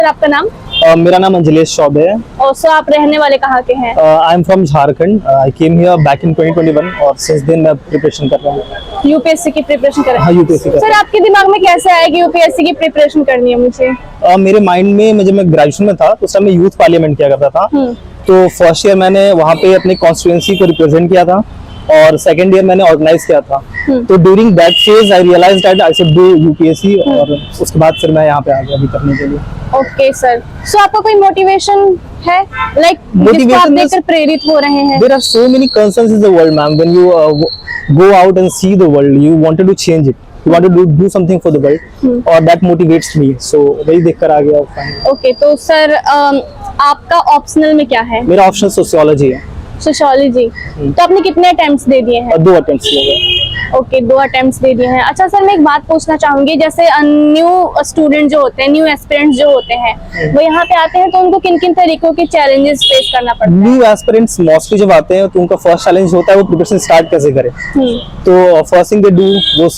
Sir आपका नाम? मेरा नाम अंजलेश चौबे है। और सो आप रहने वाले कहाँ के हैं? I am from Jharkhand. I came hear back in 2021 और सिंस देन मैं प्रिपरेशन कर रहा हूँ। यूपीएससी की प्रिपरेशन कर रहे हैं? हाँ, यूपीएससी कर सर रहा आपके दिमाग में कैसे आया कि यूपीएससी की प्रिपरेशन करनी है मुझे? हूँ। मेरे माइंड में जब मैं ग्रेजुएशन में था तो उस टाइम मैं यूथ पार्लियामेंट किया करता था। तो फर्स्ट ईयर मैंने वहाँ पे अपनी कॉन्स्टिट्यूएंसी को रिप्रेजेंट किया था और सेकंड ईयर मैंने ऑर्गेनाइज किया था। तो during that phase I realised that I should do UPSC और उसके बाद फिर मैं यहाँ पे आ गया अभी करने के लिए। ओके सर, सो आपका कोई मोटिवेशन है लाइक जिसको आप देखकर प्रेरित हो रहे हैं? There are so many concerns in the world, ma'am. When you go out and see the world, you wanted to change it. You wanted to do something for the world, और that motivates me. So वही देखकर आ गया। Okay, तो sir आपका optional में क्या है? मेरा ऑप्शन सोशियोलॉजी है। सोशियोलॉजी। तो आपने कितने अटेम्प्ट्स दे दिए हैं? 2 अटेम्प्ट्स किए गए। ओके, 2 अटेम्प्ट्स दे दिए हैं। अच्छा सर, मैं एक बात पूछना चाहूंगी, जैसे न्यू स्टूडेंट जो होते हैं, न्यू एस्पिरेंट्स जो होते हैं, वो यहाँ पे आते हैं तो उनको किन किन तरीकों के चैलेंजेस फेस करना पड़ता है? न्यू एस्पिरेंट्स मोस्टली जब आते हैं तो उनका फर्स्ट चैलेंज होता है वो प्रिपरेशन स्टार्ट कैसे करें। तो फर्स्ट थिंग दे डू वो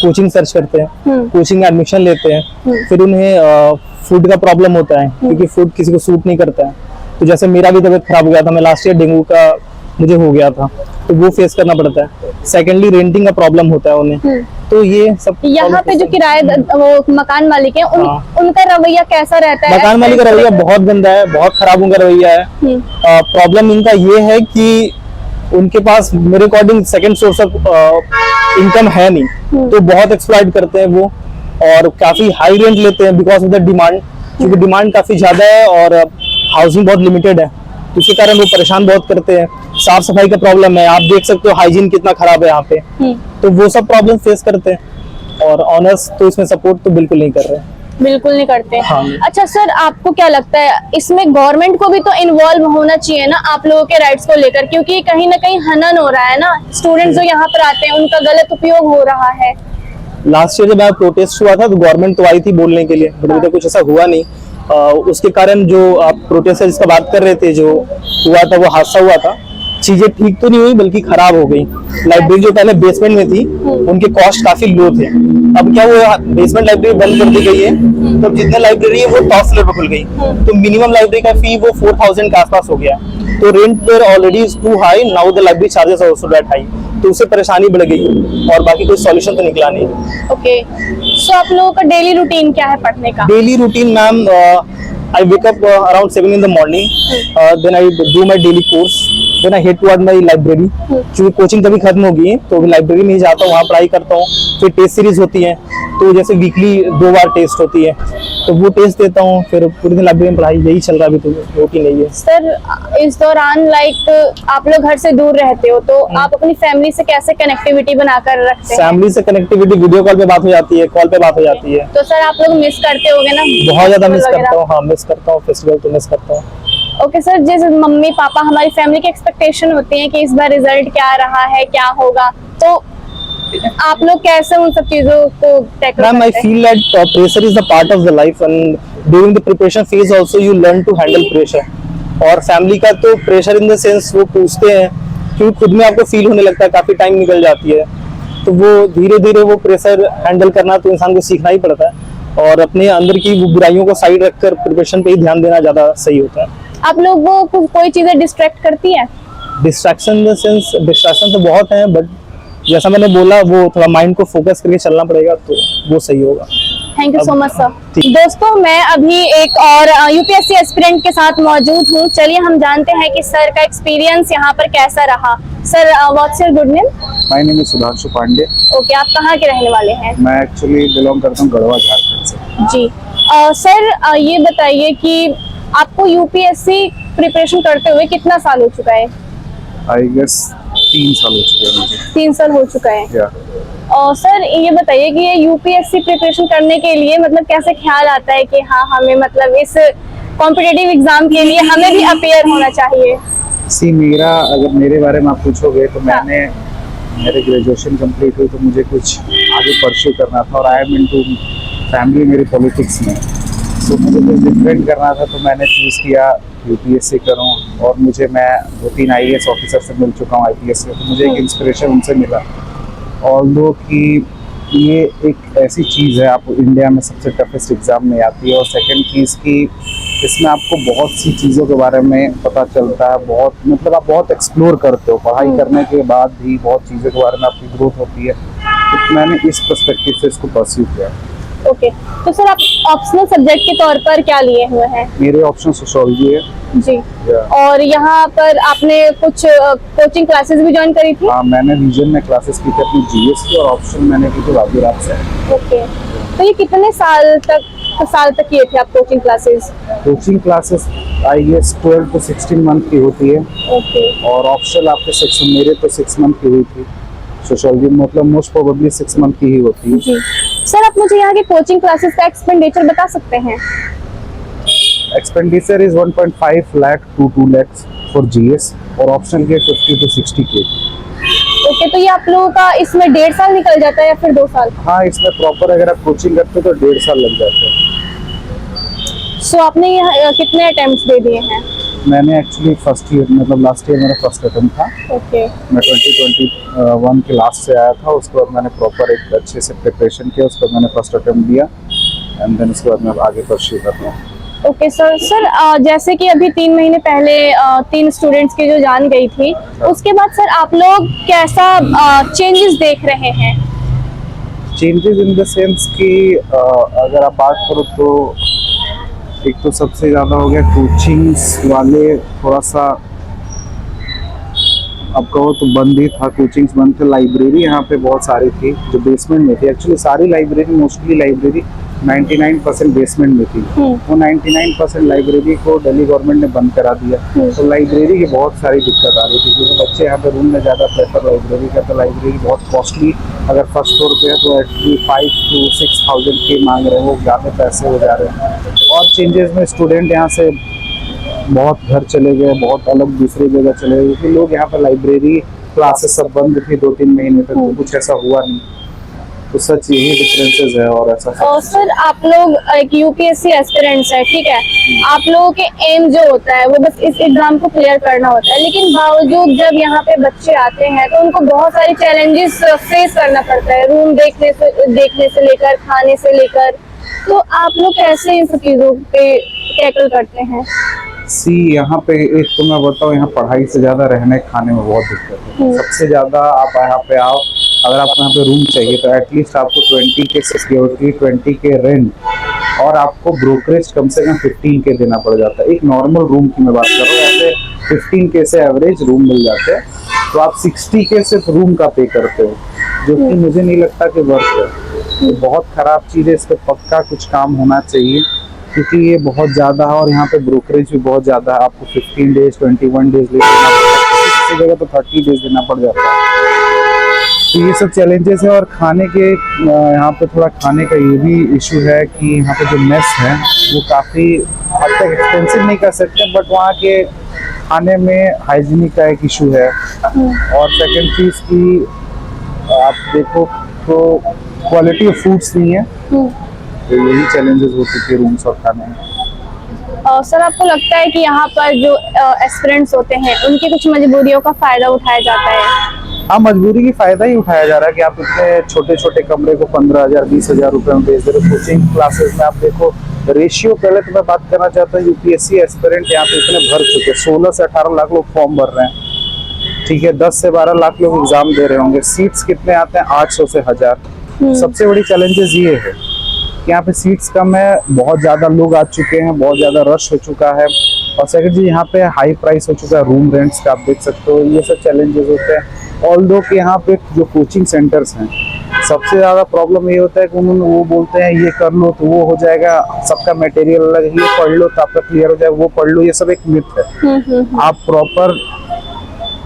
कोचिंग सर्च करते हैं, कोचिंग में एडमिशन लेते हैं। फिर उन्हें फूड का प्रॉब्लम होता है क्योंकि फूड किसी को सूट नहीं करता है। तो जैसे मेरा भी तबीयत खराब हो गया था, मैं लास्ट ईयर डेंगू का मुझे हो गया था, तो वो फेस करना पड़ता है। सेकेंडली रेंटिंग का प्रॉब्लम होता है उन्हें। तो ये सब यहाँ पे जो किराएदार वो मकान मालिक हैं उनका रवैया कैसा रहता है? मकान मालिक का रवैया बहुत गंदा है, बहुत खराब उनका रवैया है। प्रॉब्लम इनका ये है कि उनके पास मेरे according second source of income है नहीं, तो बहुत एक्सप्लॉइट करते हैं वो और काफी हाई रेंट लेते हैं बिकॉज ऑफ द डिमांड, क्योंकि डिमांड काफी ज्यादा है और हाउसिंग बहुत लिमिटेड है। इसी कारण वो परेशान बहुत करते हैं। साफ सफाई का प्रॉब्लम है, आप देख सकते हो हाइजीन कितना खराब है यहाँ पे। तो वो सब प्रॉब्लम फेस करते हैं और ऑनर्स तो इसमें सपोर्ट तो बिल्कुल नहीं कर रहे हैं। बिल्कुल नहीं करते। हाँ। अच्छा सर, आपको क्या लगता है इसमें गवर्नमेंट को भी तो इन्वॉल्व होना चाहिए ना आप लोगों के राइट्स को लेकर, क्योंकि कहीं ना कहीं हनन हो रहा है ना, स्टूडेंट्स जो यहाँ पर आते हैं उनका गलत उपयोग हो रहा है। लास्ट ईयर जब प्रोटेस्ट हुआ था तो गवर्नमेंट तो आई थी बोलने के लिए, बट अभी तक कुछ ऐसा हुआ नहीं। उसके कारण जो आप प्रोटेस्ट जिसका बात कर रहे थे, जो हुआ था वो हादसा हुआ था, चीजें ठीक तो नहीं हुई बल्कि खराब हो गई। लाइब्रेरी जो पहले बेसमेंट में थी उनके कॉस्ट काफी लो थे, अब क्या वो बेसमेंट लाइब्रेरी बंद कर दी गई है, तो अब जितने लाइब्रेरी है वो टॉप फ्लोर पर खुल गई, तो मिनिमम लाइब्रेरी का फी वो 4000 के आसपास हो गया। तो rent there already is too high, now the library charges are also that high, तो उससे परेशानी बढ़ गई और बाकी कोई सॉल्यूशन तो निकला नहीं। ओके, सो आप लोगों का डेली रूटीन क्या है पढ़ने का? Daily routine ma'am, I wake up around 7 in the morning, then I do my daily course, then I head toward my library। क्योंकि कोचिंग कभी खत्म हो गई है तो लाइब्रेरी में ही जाता हूँ, वहाँ पढ़ाई करता हूँ। फिर टेस्ट सीरीज होती है, तो जैसे वीकली 2 बार टेस्ट होती है, तो वो टेस्ट देता हूँ। फिर पूरे दिन लाइब्रेरी में पढ़ाई, यही चल रहा है अभी, तो रोटी नहीं है। सर इस दौरान लाइक आप लोग घर से दूर रहते हो, तो आप अपनी फैमिली से कैसे कनेक्टिविटी बनाकर रखते हैं? फैमिली से कनेक्टिविटी वीडियो कॉल पे बात हो जाती है, कॉल पे बात हो जाती है। तो सर आप लोग मिस करते होगे ना? बहुत ज्यादा मिस करता हूँ। हाँ, मिस करता हूँ, फेस्टिवल तो मिस करता हूँ। ओके सर, जैसे मम्मी पापा हमारी फैमिली की एक्सपेक्टेशन होती है कि इस बार रिजल्ट क्या रहा है, क्या होगा, तो आप लोग कैसे उन सब चीजों को टैकल करते हैं? Ma'am, I feel that pressure is the part of the life, and during the preparation phase also you learn to handle pressure। और फैमिली का तो प्रेशर इन द सेंस वो पूछते हैं क्योंकि खुद में आपको फील होने लगता है, काफी टाइम निकल जाती है, तो वो धीरे धीरे वो प्रेशर हैंडल करना तो इंसान को सीखना ही पड़ता है और अपने अंदर की वो बुराइयों को साइड रखकर प्रिपरेशन पे ही ध्यान देना ज्यादा सही होता है। आप लोग वो कोई चीजें डिस्ट्रैक्ट करती है? Distraction in the sense, distraction तो बहुत है, बट जैसा मैंने बोला वो थोड़ा माइंड को फोकस करके चलना पड़ेगा तो वो सही होगा। Thank you so much sir. दोस्तों, मैं अभी एक और यूपीएससी एस्पिरेंट के साथ मौजूद हूँ। चलिए हम जानते हैं कि सर का एक्सपीरियंस यहाँ पर कैसा रहा। Sir, what's your good name? My name is Sudhanshu Pandey. Okay, आप कहाँ के रहने वाले हैं? मैं एक्चुअली बिलोंग करता हूँ गढ़वा, झारखंड से। जी सर, ये बताइए कि आपको यूपीएससी प्रिपरेशन करते हुए कितना साल हो चुका है? आई गेस 3 साल हो चुके हैं मुझे। 3 साल हो चुका है। और सर ये बताइए कि ये यूपीएससी प्रिपरेशन करने के लिए मतलब कैसे ख्याल आता है कि हाँ हमें मतलब इस कॉम्पिटिटिव एग्जाम के लिए हमें भी अपेयर होना चाहिए? मेरा अगर मेरे बारे में आप पूछोगे तो मैंने मेरे ग्रेजुएशन कंप्लीट हुई तो मुझे कुछ आगे परस्यू करना था और आई एम इनटू फैमिली मेरी पॉलिटिक्स में, तो मुझे कुछ डिफरेंट करना था, तो मैंने चूज़ किया यूपीएससी करूं। और मुझे मैं 2-3 आईएएस ऑफिसर से मिल चुका हूं आईपीएस से, तो मुझे एक इंस्पिरेशन उनसे मिला। ऑल्दो कि ये एक ऐसी चीज़ है, आप इंडिया में सबसे टफेस्ट एग्ज़ाम में आती है। और सेकंड चीज़ की इसमें आपको बहुत सी चीज़ों के बारे में पता चलता है, बहुत मतलब आप बहुत एक्सप्लोर करते हो। पढ़ाई करने के बाद भी बहुत चीज़ों के बारे में आपकी ग्रोथ होती है। तो मैंने इस पर्सपेक्टिव से इसको परस्यू किया। ओके, तो सर आप ऑप्शनल सब्जेक्ट के तौर पर क्या लिए हुए हैं? मेरे ऑप्शन सोशियोलॉजी है। जी। और यहाँ पर आपने कुछ कोचिंग क्लासेस भी ज्वाइन करी थी? हाँ, मैंने रीजन में क्लासेस की थी अपनी जीएस की, और ऑप्शन मैंने की थी वाजीरात से। ओके, तो ये कितने साल तक किए थे आप coaching classes? Coaching classes I guess 12 to 16 month की होती है। ओके। और ऑप्शनल आपके 6, मेरे तो 6 मंथ की हुई थी। सोशियोलॉजी मतलब मोस्ट प्रोबेबली 6 मंथ की ही होती है। जी सर, आप मुझे यहाँ के कोचिंग क्लासेस का एक्सपेंडिचर बता सकते हैं? Expenditure is 1.5 lakh to 2 lakhs for GS, और ऑप्शनल के 50 to 60 के। ओके, तो ये आप लोगों का इसमें 1.5 साल निकल जाता है या फिर 2 साल? हाँ, इसमें प्रॉपर अगर आप कोचिंग करते हो तो 1.5 साल लग जाते हैं। सो आपने यहाँ कितने अटेम्प्ट्स दे दिए हैं? मैंने एक्चुअली फर्स्ट ईयर मतलब लास्ट ईयर मेरा फर्स्ट अटेम्प्ट था। ओके। मैं 2021 के लास्ट से आया था। उसके बाद मैंने प्रॉपर एक अच्छे से प्रिपरेशन किया, उसके बाद मैंने फर्स्ट अटेम्प्ट दिया, एंड देन उसके बाद मैं आगे परस्यू कर रहा हूँ। ओके सर, जैसे कि अभी 3 महीने पहले 3 स्टूडेंट्स की जो जान गई थी, उसके बाद सर आप लोग कैसा चेंजेस देख रहे हैं? चेंजेस इन द सेंस कि अगर आप बात करो तो एक तो सबसे ज़्यादा हो गया कोचिंग्स वाले थोड़ा सा, अब कहो तो बंद ही था, कोचिंग्स बंद थे। लाइब्रेरी यहाँ पे बहुत सारी थी जो बेसमेंट में थी। एक्चुअली सारी लाइब्रेरी, मोस्टली लाइब्रेरी 99% बेसमेंट में थी। वो 99% लाइब्रेरी को दिल्ली गवर्नमेंट ने बंद करा दिया। तो लाइब्रेरी की बहुत सारी दिक्कत आ रही थी, क्योंकि बच्चे यहाँ पे रूम में ज़्यादा प्रेफर लाइब्रेरी का। तो लाइब्रेरी बहुत कॉस्टली, अगर फर्स्ट फ्लोर पे है तो एक्चुअली 5 to 6,000 के मांग रहे हैं, वो ज़्यादा पैसे हो जा रहे हैं। और चेंजेस में स्टूडेंट यहाँ से बहुत घर चले गए, बहुत अलग दूसरी जगह चले गए, क्योंकि लोग यहाँ पर लाइब्रेरी क्लासेस सब बंद थी 2-3 महीने तक, तो कुछ ऐसा हुआ नहीं। तो सच यही डिफरेंसेस है और ऐसा और सर आप लोग एक यूपीएससी एस्पिरेंट्स है, ठीक है, आप लोगों के एम जो होता है वो बस इस एग्जाम को क्लियर करना होता है, लेकिन बावजूद जब यहाँ पे बच्चे आते हैं तो उनको बहुत सारे चैलेंजेस फेस करना पड़ता है, रूम देखने से लेकर, खाने से लेकर। तो आप लोग कैसे इन सब चीजों पे टैकल करते हैं? यहाँ पे एक तो मैं बताऊँ, यहाँ पढ़ाई से ज्यादा रहने खाने में बहुत दिक्कत है। सबसे ज्यादा आप यहाँ पे आओ, अगर आपको यहाँ पे रूम चाहिए तो एटलीस्ट आपको 20 के सिक्योरिटी, 20 के रेंट, और आपको ब्रोकरेज कम से कम 15 के देना पड़ जाता है। एक नॉर्मल रूम की मैं बात कर रहा हूँ, ऐसे 15 के से एवरेज रूम मिल जाते हैं, तो आप 60 के सिर्फ रूम का पे करते हो, जो कि मुझे नहीं लगता कि वर्थ है। तो बहुत खराब चीज़ है, इस पर पक्का कुछ काम होना चाहिए, क्योंकि ये बहुत ज़्यादा है। और यहाँ पे ब्रोकरेज भी बहुत ज़्यादा है, आपको 15 डेज 21 डेज देना पड़ता है, किसी जगह तो 30 डेज देना पड़ जाता है। तो ये सब चैलेंजेस है। और खाने के यहाँ पे थोड़ा खाने का ये भी इशू है कि यहाँ पे जो मेस है वो काफ़ी हद तक एक्सपेंसिव नहीं कर सकते, बट वहाँ के खाने में हाइजीनिक का एक इशू है। और सेकंड चीज़ की आप देखो तो क्वालिटी ऑफ फूड्स नहीं है, तो यही चैलेंजेस हो चुके हैं रूम्स और खाने में। सर आपको लगता है कि यहाँ पर जो एस्पिरेंट्स होते हैं उनकी कुछ मजबूरियों का फायदा उठाया जाता है? हाँ, मजबूरी की फायदा ही उठाया जा रहा है कि आप इतने छोटे छोटे कमरे को 15,000 20,000 रुपए में बेच दे रहे हो। कोचिंग क्लासेस में आप देखो रेशियो, पहले तो मैं बात करना चाहता हूँ, यूपीएससी एस्पिरेंट यहाँ पे इतने भर चुके, 16 से 18 लाख लोग फॉर्म भर रहे हैं, ठीक है, 10 से 12 लाख लोग एग्जाम दे रहे होंगे। सीट्स कितने आते हैं? 800 से 1000। सबसे बड़ी चैलेंजेस ये है कि यहाँ पे सीट्स कम है, बहुत ज़्यादा लोग आ चुके हैं, बहुत ज़्यादा रश हो चुका है। और सेकंड चीज़, यहाँ पे हाई प्राइस हो चुका है रूम रेंट्स का, आप देख सकते हो। ये सब चैलेंजेस होते हैं। ऑल्दो कि यहाँ पे जो कोचिंग सेंटर्स हैं, सबसे ज़्यादा प्रॉब्लम ये होता है कि उन्होंने वो बोलते हैं ये कर लो तो वो हो जाएगा, सबका मटेरियल अलग है, ये पढ़ लो तो आपका क्लियर हो जाएगा, वो पढ़ लो, ये सब एक मिथ है। आप प्रॉपर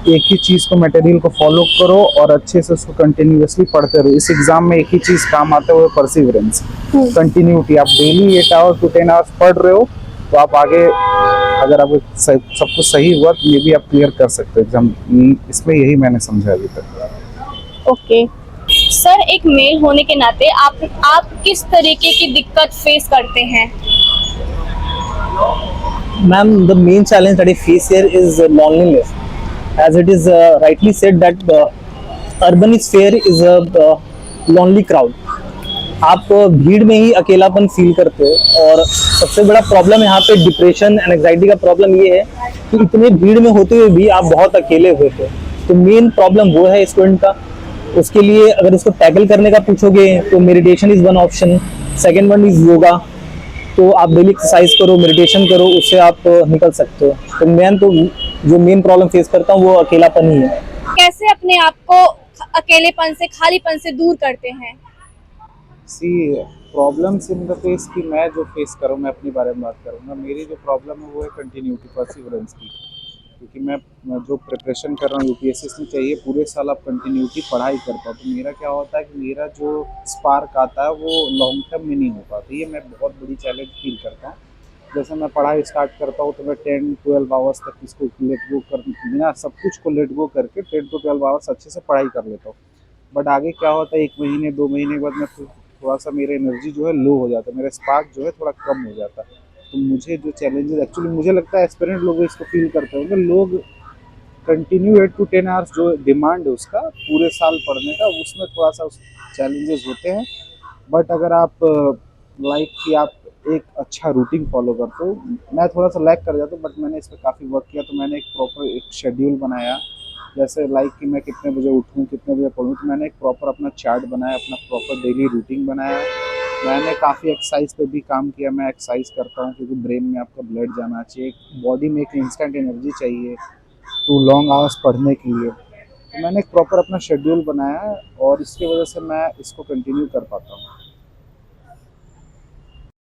एक ही चीज़ को, मटेरियल को फॉलो करो और अच्छे से उसको कंटिन्यूअसली पढ़ते रहो। इस एग्जाम में एक ही चीज़ काम आता है, वो परसिवरेंस, कंटिन्यूटी। आप डेली 8 आवर्स to 10 आवर्स पढ़ रहे हो तो आप आगे, अगर आपको सब कुछ सही हुआ तो ये भी आप क्लियर कर सकते हो एग्जाम। इसमें यही मैंने समझा अभी तक। ओके सर, एक मेल होने के नाते आप किस तरीके की दिक्कत फेस करते हैं? Ma'am, the main challenge that I face here is loneliness. As it is rightly said that urban sphere is lonely crowd, आप भीड़ में ही अकेलापन फील करते हो। और सबसे बड़ा प्रॉब्लम यहाँ पे डिप्रेशन एंड एंग्जाइटी का प्रॉब्लम ये है कि इतने भीड़ में होते हुए भी आप बहुत अकेले हुए थे। तो मेन प्रॉब्लम वो है स्टूडेंट का। उसके लिए अगर इसको टैकल करने का पूछोगे तो meditation is one option, second one is yoga. तो आप डेली एक्सरसाइज करो, मेडिटेशन करो, उससे आप निकल सकते हो। तो जो मेन प्रॉब्लम फेस करता हूँ वो अकेलापन ही है। कैसे अपने आप को अकेलेपन से, खालीपन से दूर करते हैं? सी प्रॉब्लम्स इन द फेस की मैं जो फेस करूँ, मैं अपने बारे में बात करूँगा। मेरी जो प्रॉब्लम है वो है कंटिन्यूटी, परसिवरेंस की। क्योंकि मैं जो प्रिपरेशन कर रहा हूँ यूपीएससी में, चाहिए पूरे साल आप कंटिन्यूटी पढ़ाई करता हूँ। तो मेरा क्या होता है कि मेरा जो स्पार्क आता है वो लॉन्ग टर्म में नहीं हो पाता। ये मैं बहुत बड़ी चैलेंज फील करता हूँ। जैसे मैं पढ़ाई स्टार्ट करता हूँ तो मैं 10-12 आवर्स तक इसको लेट गो कर, बिना सब कुछ को लेट गो करके 10 to 12 आवर्स अच्छे से पढ़ाई कर लेता हूँ। बट आगे क्या होता है, 1 महीने 2 महीने बाद में थोड़ा सा मेरा एनर्जी जो है लो हो जाता है, मेरा स्पार्क जो है थोड़ा कम हो जाता है। तो मुझे जो चैलेंजेस, एक्चुअली मुझे लगता है एस्पिरेंट लोग इसको फील करते होंगे। लोग कंटिन्यू 8 to 10 आवर्स जो डिमांड है उसका पूरे साल पढ़ने का, उसमें थोड़ा सा चैलेंजेस होते हैं। बट अगर आप लाइक कि आप एक अच्छा रूटीन फॉलो करते हो, मैं थोड़ा सा लैग कर जाता हूँ बट मैंने इस पर काफ़ी वर्क किया। तो मैंने एक प्रॉपर एक शेड्यूल बनाया, जैसे लाइक कि मैं कितने बजे उठूँ, कितने बजे पढ़ूँ। तो मैंने एक प्रॉपर अपना चार्ट बनाया, अपना प्रॉपर डेली रूटीन बनाया। मैंने काफ़ी एक्सरसाइज पे भी काम किया। मैं एक्सरसाइज करता हूँ क्योंकि ब्रेन में आपका ब्लड जाना चाहिए, बॉडी में एक इंस्टेंट एनर्जी चाहिए टू लॉन्ग आवर्स पढ़ने के लिए। तो मैंने एक प्रॉपर अपना शेड्यूल बनाया है और इसकी वजह से मैं इसको कंटिन्यू कर पाता हूँ।